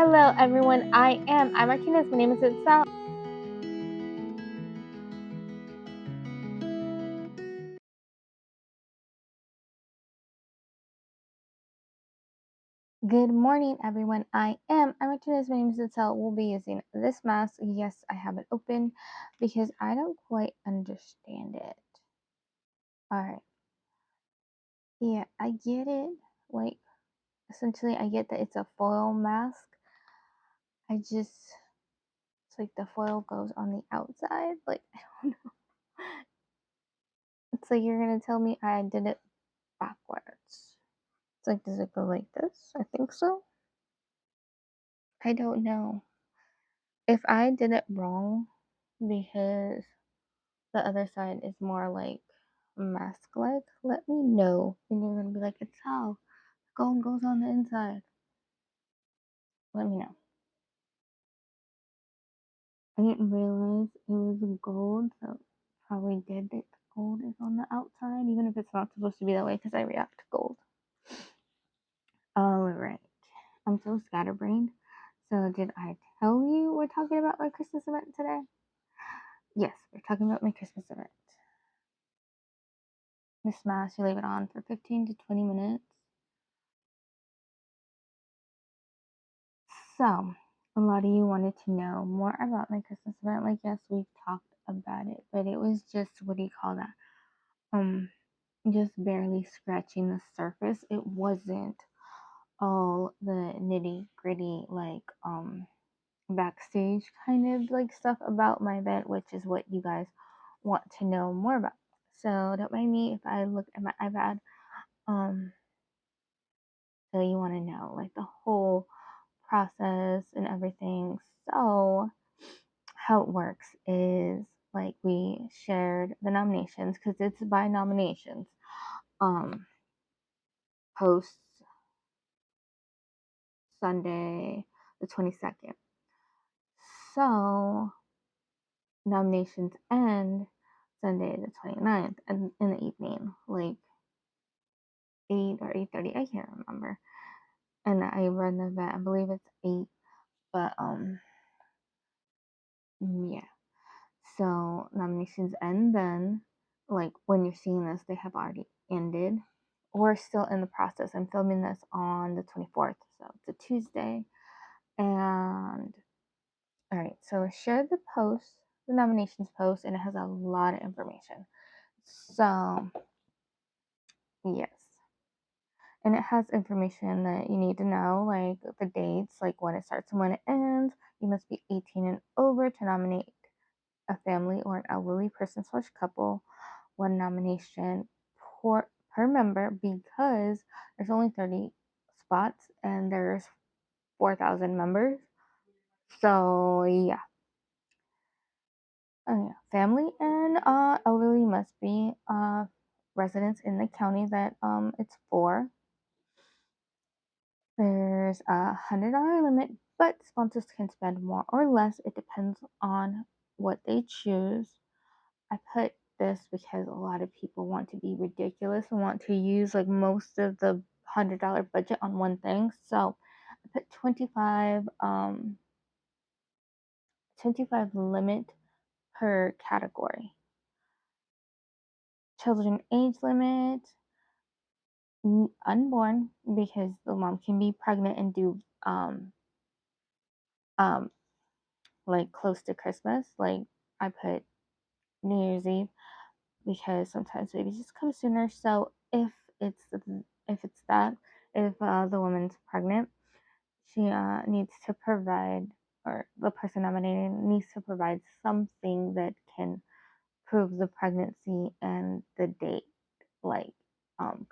Hello everyone, I'm Martinez, my name is Itzell. Good morning everyone, I'm Martinez, my name is Itzell. We'll be using this mask. Yes, I have it open because I don't quite understand it. Alright, yeah, I get it. Like, essentially I get that it's a foil mask. It's like the foil goes on the outside. Like, I don't know. It's like you're gonna tell me I did it backwards. It's like, does it go like this? I think so. I don't know. If I did it wrong because the other side is more like mask like, let me know. And you're gonna be like, it's how gold goes on the inside. Let me know. I didn't realize it was gold, so probably did that gold is on the outside, even if it's not supposed to be that way because I react to gold. Alright. I'm so scatterbrained. So did I tell you we're talking about my Christmas event today? Yes, we're talking about my Christmas event. This mask, you leave it on for 15 to 20 minutes. So, a lot of you wanted to know more about my Christmas event. Like, yes, we've talked about it, but it was just, what do you call that? Just barely scratching the surface. It wasn't all the nitty gritty, like, backstage kind of like stuff about my event, which is what you guys want to know more about. So, don't mind me if I look at my iPad. So you want to know like the whole process and everything. So how it works is like we shared the nominations because it's by nominations. Posts Sunday the 22nd. So nominations end Sunday the 29th and in the evening, like 8 or 8:30, I can't remember. And I run the event, I believe it's 8, but yeah. So nominations end then, like when you're seeing this, they have already ended or still in the process. I'm filming this on the 24th, so it's a Tuesday. And all right, so I shared the post, the nominations post, and it has a lot of information. So yes. And it has information that you need to know, like the dates, like when it starts and when it ends. You must be 18 and over to nominate a family or an elderly person / couple. One nomination per member because there's only 30 spots and there's 4,000 members. So yeah. Family and elderly must be residents in the county that it's for. There's a $100 limit, but sponsors can spend more or less. It depends on what they choose. I put this because a lot of people want to be ridiculous and want to use like most of the $100 budget on one thing. So I put 25 limit per category. Children age limit, unborn, because the mom can be pregnant and do like close to Christmas. Like I put New Year's Eve because sometimes babies just come sooner. So it's if the woman's pregnant, she needs to provide, or the person nominated needs to provide something that can prove the pregnancy and the date, like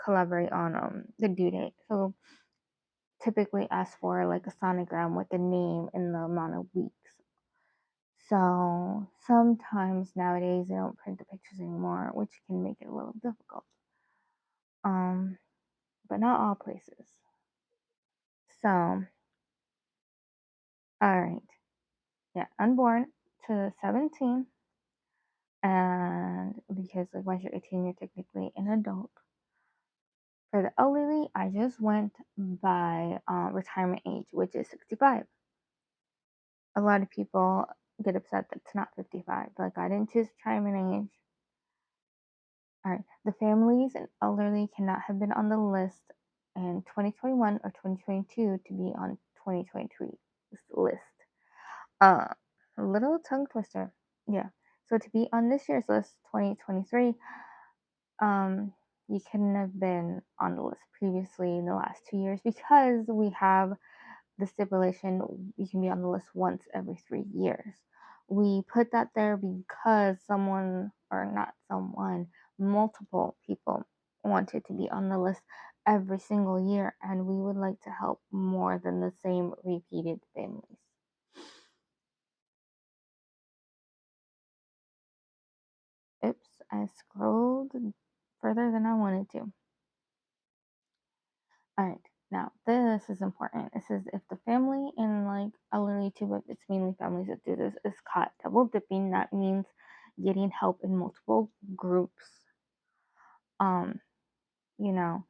collaborate on the due date. So typically ask for like a sonogram with the name and the amount of weeks. So sometimes nowadays they don't print the pictures anymore, which can make it a little difficult. But not all places. So, all right, yeah, unborn to 17, and because like once you're 18, you're technically an adult. For the elderly, I just went by retirement age, which is 65. a lot of people get upset that it's not 55. Like, I didn't choose to try an age. All right. The families and elderly cannot have been on the list in 2021 or 2022 to be on 2023 list. A little tongue twister. Yeah. So to be on this year's list, 2023, you couldn't have been on the list previously in the last 2 years because we have the stipulation you can be on the list once every 3 years. We put that there because someone, or not someone, multiple people wanted to be on the list every single year, and we would like to help more than the same repeated families. Oops, I scrolled further than I wanted to. All right, now this is important. It says if the family and like elderly too, but it's mainly families that do this, is caught double dipping, that means getting help in multiple groups. Um, you know,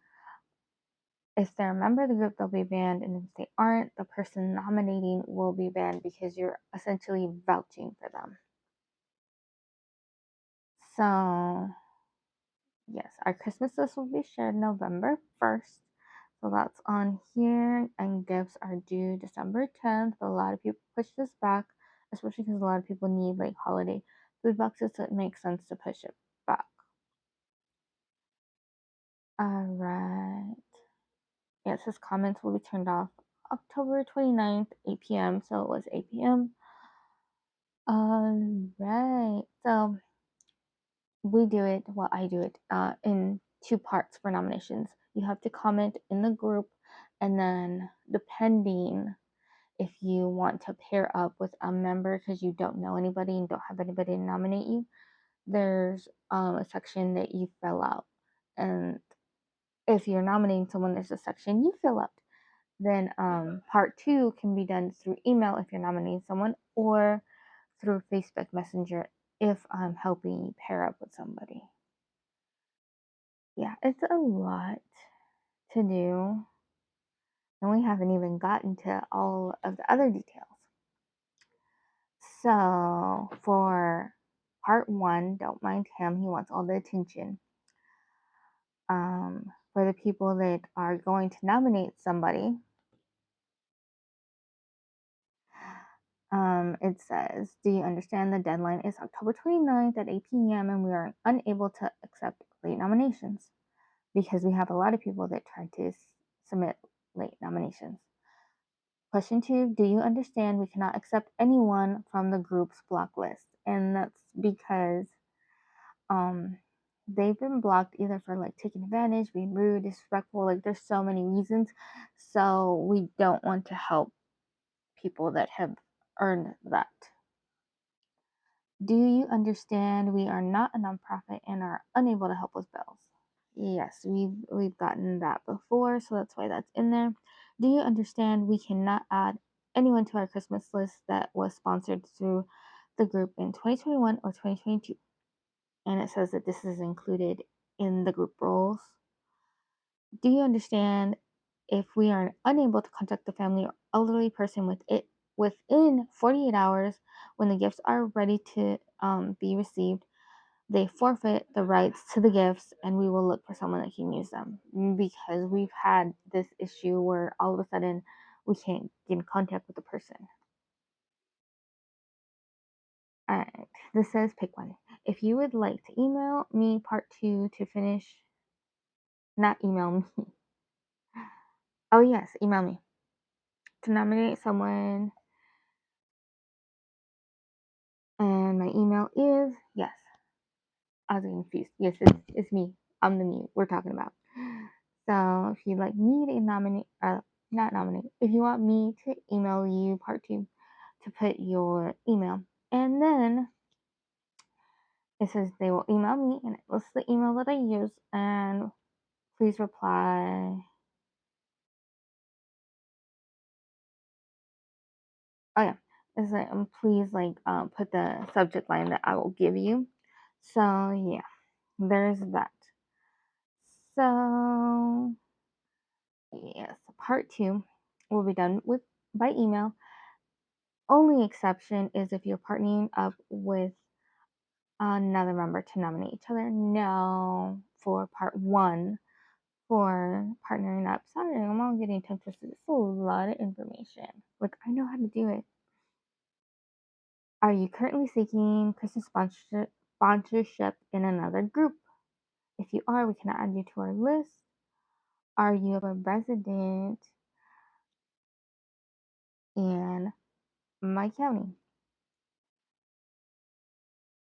if they're a member of the group, they'll be banned, and if they aren't, the person nominating will be banned because you're essentially vouching for them. So yes, our Christmas list will be shared November 1st. So that's on here, and gifts are due December 10th. But a lot of people push this back, especially because a lot of people need like holiday food boxes, so it makes sense to push it back. Alright. Yeah, it says comments will be turned off October 29th, 8 p.m. So it was 8 p.m. Alright. So we do it, well, I do it in two parts for nominations. You have to comment in the group, and then depending if you want to pair up with a member because you don't know anybody and don't have anybody to nominate you, there's a section that you fill out. And if you're nominating someone, there's a section you fill out. Then part two can be done through email if you're nominating someone, or through Facebook Messenger if I'm helping you pair up with somebody. Yeah, it's a lot to do, and we haven't even gotten to all of the other details. So for part one, don't mind him, he wants all the attention. For the people that are going to nominate somebody, it says, do you understand the deadline is October 29th at 8 p.m. and we are unable to accept late nominations because we have a lot of people that try to submit late nominations. Question two, do you understand we cannot accept anyone from the group's block list? And that's because they've been blocked either for like taking advantage, being rude, disrespectful, like there's so many reasons. So we don't want to help people that have earned that. Do you understand we are not a nonprofit and are unable to help with bills? Yes, we've gotten that before, so that's why that's in there. Do you understand we cannot add anyone to our Christmas list that was sponsored through the group in 2021 or 2022? And it says that this is included in the group roles. Do you understand if we are unable to contact the family or elderly person within 48 hours when the gifts are ready to be received, they forfeit the rights to the gifts and we will look for someone that can use them? Because we've had this issue where all of a sudden we can't get in contact with the person. Alright, this says pick one. If you would like to email me part two to finish, not email me. Oh, yes, email me to nominate someone. And my email is, yes, I was confused. Yes, it's me. I'm the me we're talking about. So if you'd like me to nominate, not nominate, if you want me to email you part two, to put your email. And then it says they will email me, and it lists the email that I use, and please reply. Oh yeah, it's like please put the subject line that I will give you. So yeah, there's that. So yes, part two will be done with by email. only exception is if you're partnering up with another member to nominate each other. No, for part one, for partnering up. Sorry, I'm all getting tongue twisted. It's a lot of information. Like, I know how to do it. Are you currently seeking Christmas sponsorship in another group? If you are, we can add you to our list. Are you a resident in my county?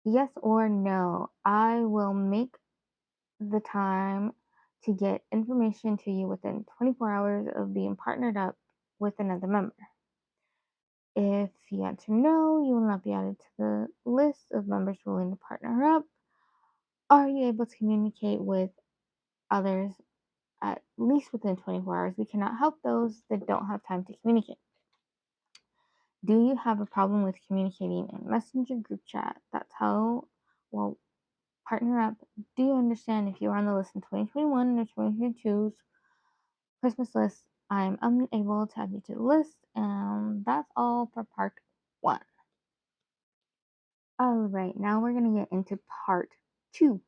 Yes or no. I will make the time to get information to you within 24 hours of being partnered up with another member. If you answer no, you will not be added to the list of members willing to partner up. Are you able to communicate with others at least within 24 hours? We cannot help those that don't have time to communicate. Do you have a problem with communicating in Messenger group chat? That's how, well, partner up. Do you understand if you are on the list in 2021 or 2022's Christmas list, I'm unable to add you to the list, and that's all for part one. Alright, now we're going to get into part two.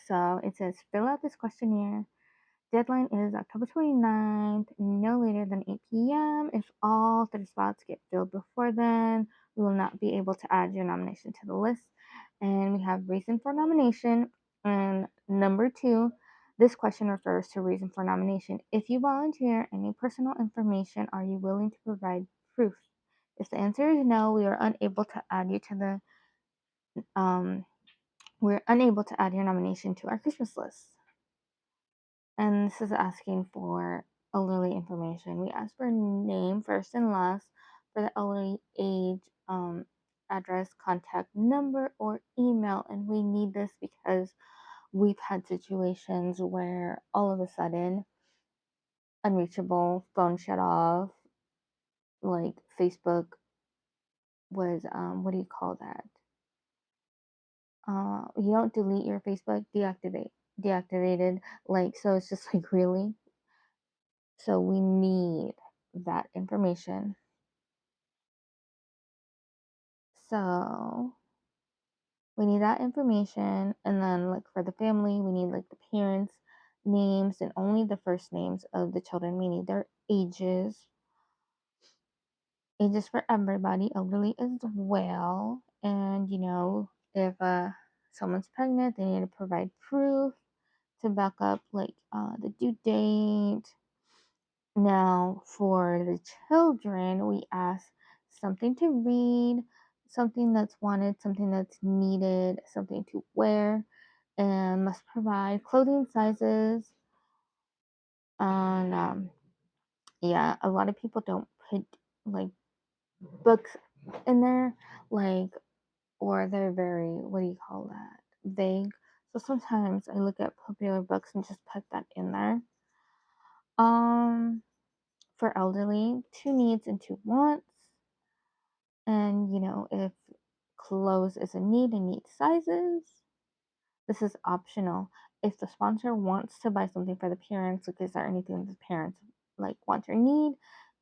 So it says fill out this questionnaire. Deadline is October 29th, no later than 8 p.m. If all 30 spots get filled before then, we will not be able to add your nomination to the list. And we have reason for nomination. And number two, this question refers to reason for nomination. If you volunteer any personal information, are you willing to provide proof? If the answer is no, we are unable to add you to the we're unable to add your nomination to our Christmas list. And this is asking for elderly information. We ask for name, first and last, for the elderly age, address, contact number, or email. And we need this because we've had situations where all of a sudden, unreachable, phone shut off, like Facebook was, what do you call that? You don't delete your Facebook, deactivated. Like, so it's just like, really? So we need that information. So we need that information, and then like for the family, we need like the parents' names and only the first names of the children. We need their ages. Ages for everybody, elderly as well. And if someone's pregnant, they need to provide proof to back up like the due date. Now, for the children, we ask something to read, something that's wanted, something that's needed, something to wear, and must provide clothing sizes. And yeah, a lot of people don't put like books in there, like, or they're very, what do you call that? Vague. So sometimes I look at popular books and just put that in there. For elderly, two needs and two wants. And if clothes is a need and need sizes, this is optional. If the sponsor wants to buy something for the parents, like is there anything the parents like want or need?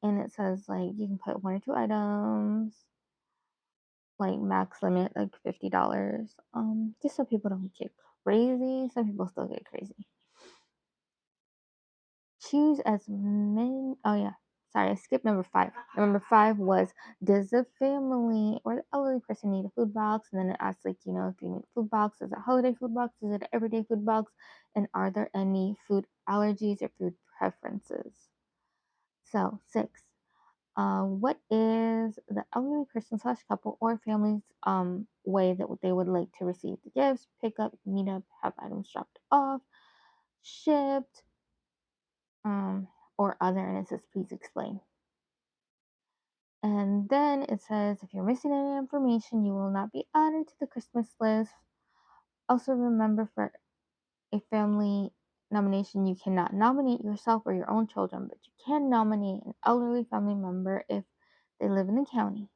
And it says like you can put one or two items, like max limit like $50. Just so people don't get crazy. Some people still get crazy. Choose as many. Oh yeah, sorry, I skipped number 5. Number 5 was, does the family or the elderly person need a food box? And then it asks like, if you need a food box, is it a holiday food box? Is it an everyday food box? And are there any food allergies or food preferences? So 6. What is the elderly person / couple or family's way that they would like to receive the gifts, pick up, meet up, have items dropped off, shipped, or other, and it says please explain. And then it says if you're missing any information, you will not be added to the Christmas list. Also remember, for a family nomination, you cannot nominate yourself or your own children, but you can nominate an elderly family member if they live in the county.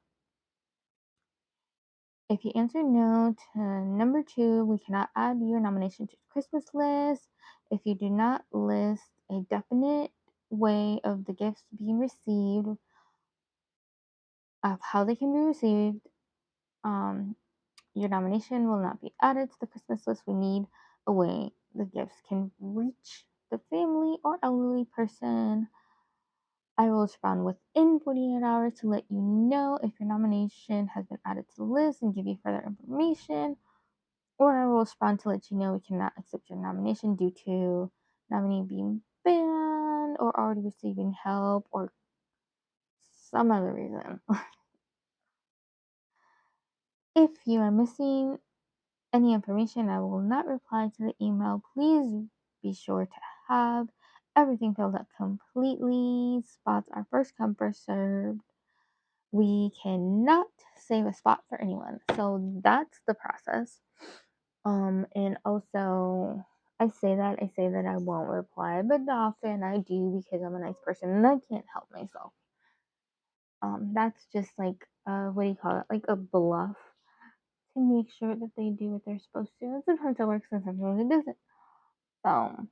If you answer no to number 2, we cannot add your nomination to the Christmas list. If you do not list a definite way of the gifts being received, of how they can be received. Um, your nomination will not be added to the Christmas list. We need a way the gifts can reach the family or elderly person. I will respond within 48 hours to let you know if your nomination has been added to the list and give you further information, or I will respond to let you know we cannot accept your nomination due to nominee being banned or already receiving help or some other reason. If you are missing any information, I will not reply to the email. Please be sure to have everything filled out completely. Spots are first come, first served. We cannot save a spot for anyone. So that's the process. And also I say that I won't reply, but often I do because I'm a nice person and I can't help myself. That's just like what do you call it? Like a bluff to make sure that they do what they're supposed to. And sometimes it works and sometimes it doesn't. So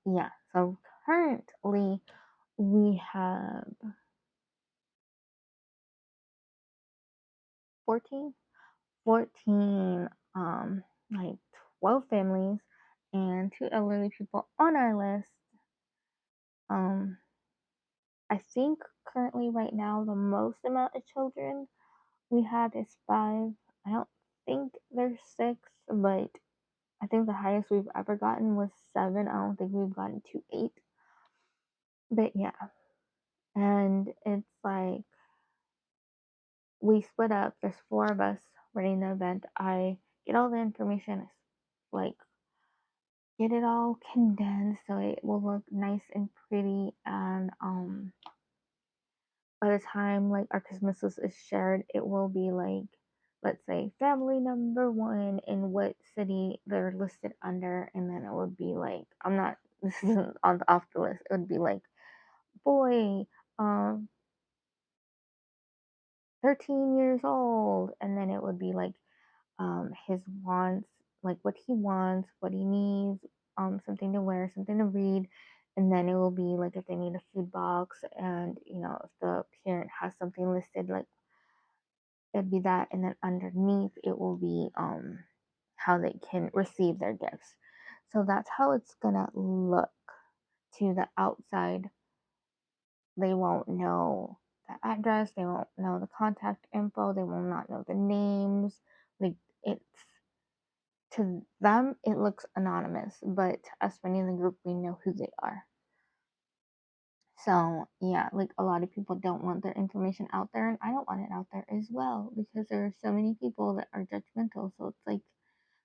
yeah. So currently we have 14 14 like 12 families and 2 elderly people on our list. um I think currently right now the most amount of children we have is 5. I don't think there's 6, but I think the highest we've ever gotten was 7. I don't think we've gotten to 8, but yeah. And it's like we split up. There's 4 of us running the event. I get all the information, like get it all condensed so it will look nice and pretty. And by the time like our Christmas list is shared, it will be like, let's say family number 1 in what city they're listed under, and then it would be like, I'm not this isn't on the off the list. It would be like boy, um 13 years old, and then it would be like his wants, like what he wants, what he needs, something to wear, something to read, and then it will be like if they need a food box, and if the parent has something listed, like it'd be that, and then underneath it will be how they can receive their gifts. So that's how it's gonna look to the outside. They won't know the address, they won't know the contact info, they will not know the names. Like it's to them it looks anonymous, but to us running the group, we know who they are. So yeah, like a lot of people don't want their information out there, and I don't want it out there as well because there are so many people that are judgmental. So it's like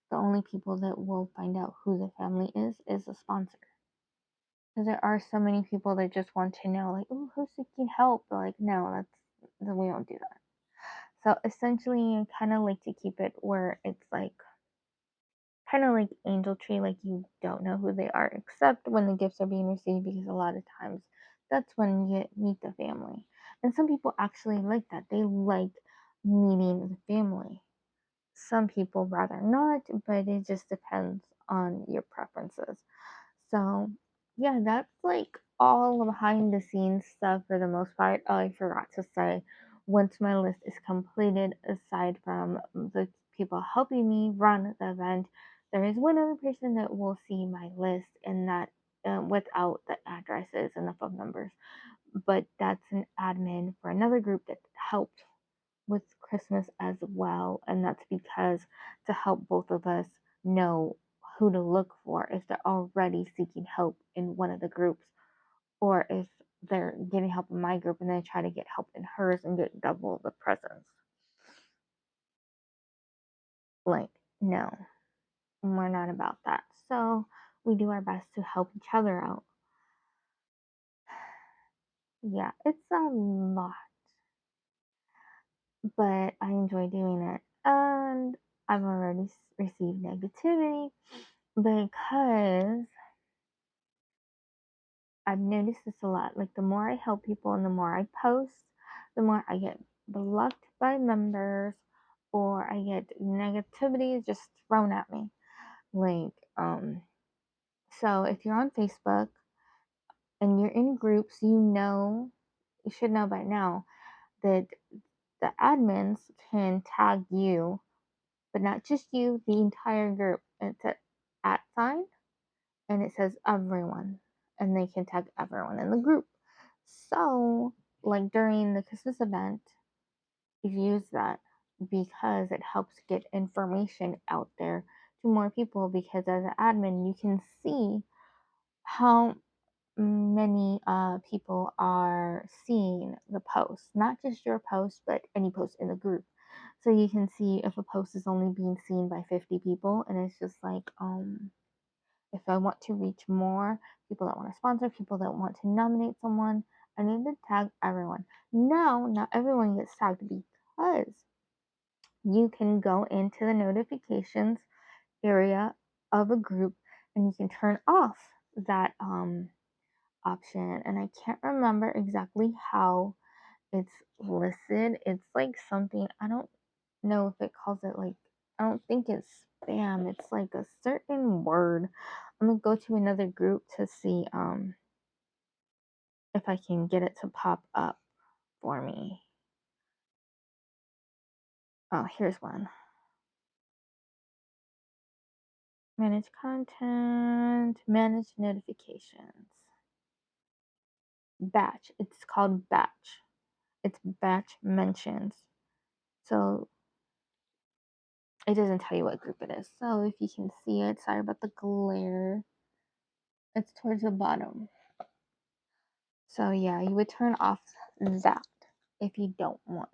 the only people that will find out who the family is the sponsor. Because there are so many people that just want to know, like, oh, who's seeking help? But like, no, we don't do that. So essentially, I kind of like to keep it where it's like kind of like angel tree, like you don't know who they are except when the gifts are being received, because a lot of times that's when you meet the family. And some people actually like that. They like meeting the family. Some people rather not, but it just depends on your preferences. So, yeah, that's like all behind the scenes stuff for the most part. Oh, I forgot to say, once my list is completed, aside from the people helping me run the event, there is one other person that will see my list, and that without the addresses and the phone numbers. But that's an admin for another group that helped with Christmas as well, and that's because to help both of us know who to look for if they're already seeking help in one of the groups, or if they're getting help in my group and then try to get help in hers and get double the presents. Like, no, we're not about that. So we do our best to help each other out. Yeah, it's a lot, but I enjoy doing it. And I've already received negativity because I've noticed this a lot. Like the more I help people and the more I post, the more I get blocked by members, or I get negativity just thrown at me. Like, so if you're on Facebook and you're in groups, you should know by now, that the admins can tag you, but not just you, the entire group. It's an at sign and it says everyone, and they can tag everyone in the group. So, like during the Christmas event, use that because it helps get information out there to more people. Because as an admin, you can see how many people are seeing the post, not just your post, but any post in the group. So you can see if a post is only being seen by 50 people, and it's just like, if I want to reach more people that want to sponsor, people that want to nominate someone, I need to tag everyone. No, not everyone gets tagged because you can go into the notifications area of a group and you can turn off that option. And I can't remember exactly how it's listed. It's like something, I don't know if it calls it like, I don't think it's spam. It's like a certain word. I'm gonna go to another group to see if I can get it to pop up for me. Oh, here's one. Manage content, manage notifications. Batch. It's called batch. It's batch mentions. So it doesn't tell you what group it is. So if you can see it, sorry about the glare. It's towards the bottom. So yeah, you would turn off that if you don't want,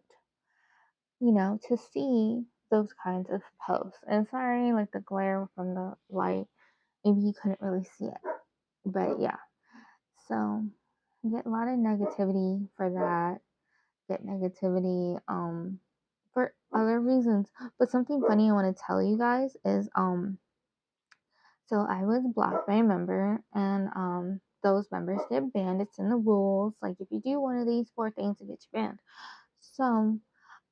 to see those kinds of posts. And sorry, like the glare from the light, maybe you couldn't really see it. But yeah. So get a lot of negativity for that. Get negativity for other reasons. But something funny I want to tell you guys is so I was blocked by a member, and those members get banned. It's in the rules. Like if you do one of these 4 things, it gets banned. So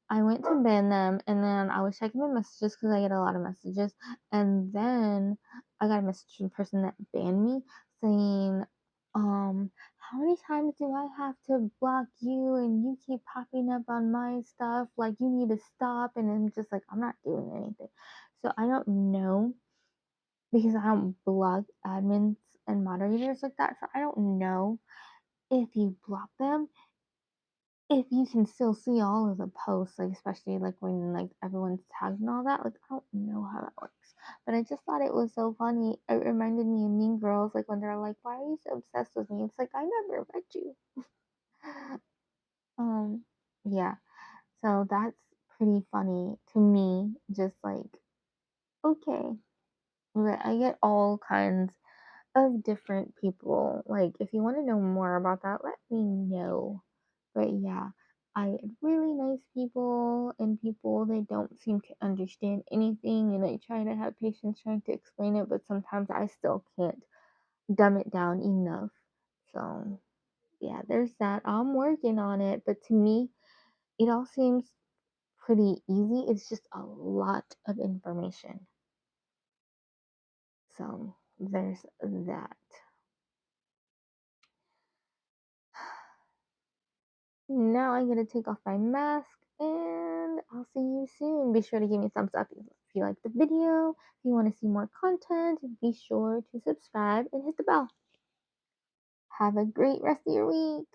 I went to ban them, and then I was checking my messages because I get a lot of messages, and then I got a message from the person that banned me saying, how many times do I have to block you and you keep popping up on my stuff? Like you need to stop. And I'm just like, I'm not doing anything. So I don't know because I don't block admins and moderators like that. So I don't know if you block them, if you can still see all of the posts, like especially like when like everyone's tagged and all that. Like I don't know how that works, but I just thought it was so funny. It reminded me of Mean Girls, like when they're like, "Why are you so obsessed with me?" It's like I never met you. Yeah. So that's pretty funny to me. Just like okay, but I get all kinds of different people. Like, if you want to know more about that, let me know. But yeah, I really nice people and people they don't seem to understand anything, and I try to have patience trying to explain it, but sometimes I still can't dumb it down enough. So yeah, there's that. I'm working on it, but to me, it all seems pretty easy. It's just a lot of information. So there's that. Now I'm gonna take off my mask and I'll see you soon. Be sure to give me a thumbs up if you like the video. If you want to see more content, be sure to subscribe and hit the bell. Have a great rest of your week.